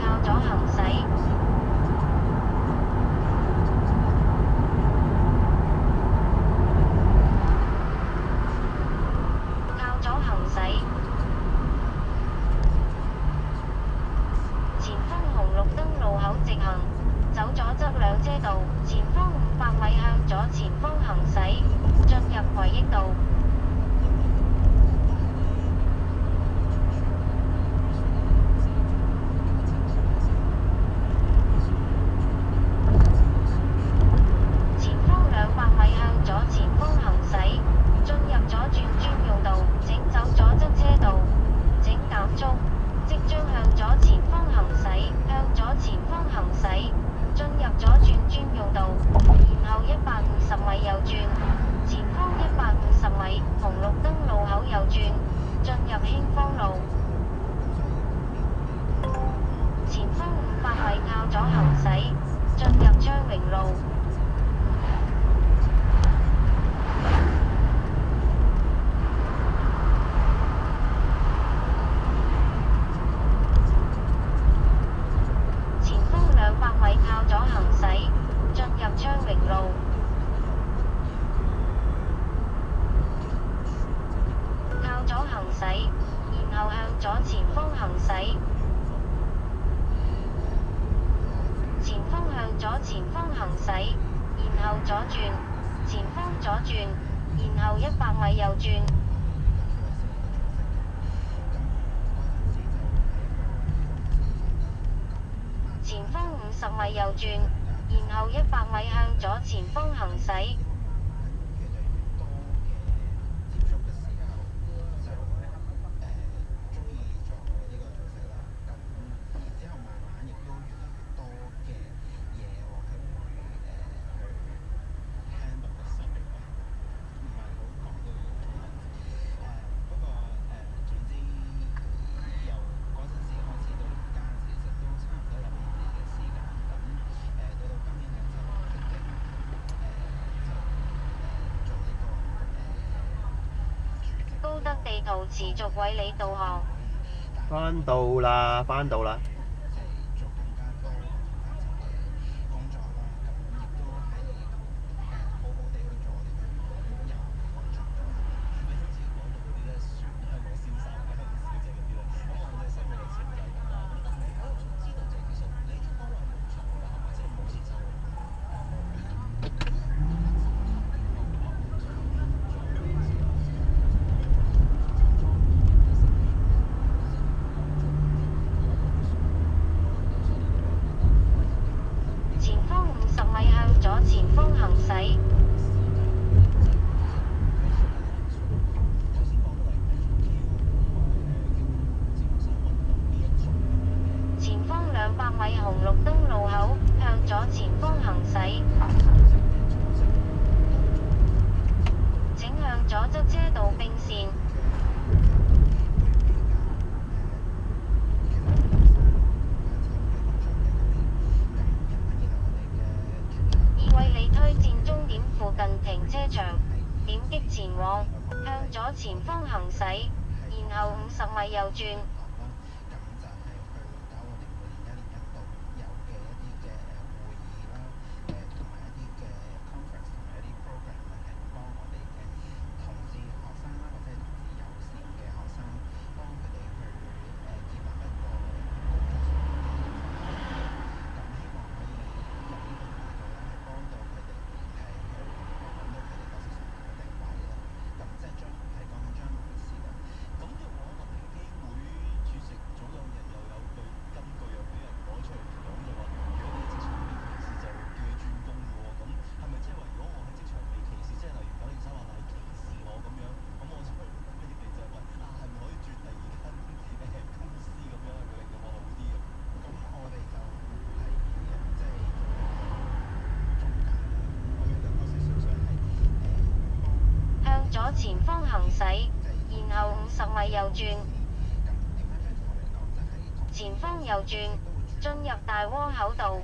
靠左行駛。靠左行駛。前方紅綠燈路口直行，走左側兩車道，前方500米向左前方行駛，進入葵益道。前方200米向左前方行駛，進入左轉專用道，請走左側車道，請減速，即將向左前方行駛，向左前方行駛，進入左轉專用道，然後150米右轉，前方150米，紅綠燈路口右轉，進入興芳路。前方500米靠左行駛，進入昌榮路。前方200米靠左行駛，進入昌榮路。靠左行駛，然後向左前方行駛。前方向左前方行駛，然後左轉，前方左轉，然後100米右轉。前方50米右轉，然後100米向左前方行駛。高德地圖持續為你導航。返到啦，返到啦。前方50米向左前方行駛。前方200米紅綠燈路口，向左前方行駛。請向左側車道並線。已為你推薦終點附近停車場，點擊前往，向左前方行駛，然後50米右轉。左前方行駛，然後50米右轉。前方右轉，進入大窩口道。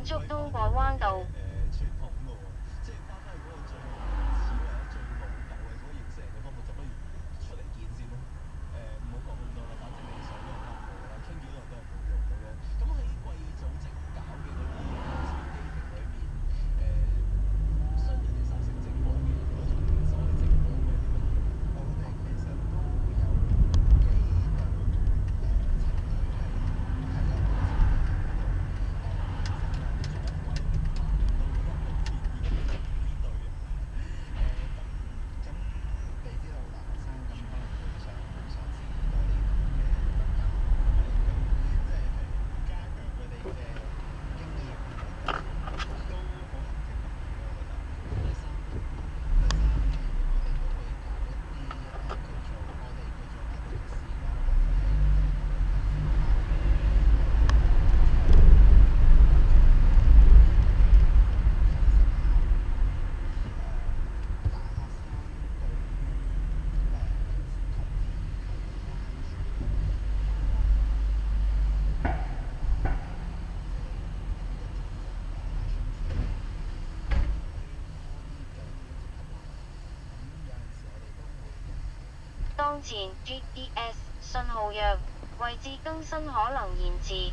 速東過灣道。傳統嘅喎，即係翻返去嗰個最原始或者最老舊嘅嗰個認識人嘅方法，就不如出嚟見先咯。唔好講咁多啦，反正你想都係得冇啦，傾幾耐都係冇用咁樣。咁喺貴組織搞嘅嗰啲 speed dating 裏面，相對地收成正果嘅嗰種所謂正果嘅啲乜嘢？我哋其實都有幾對情侶係有當前 GPS 信號弱，位置更新可能延遲。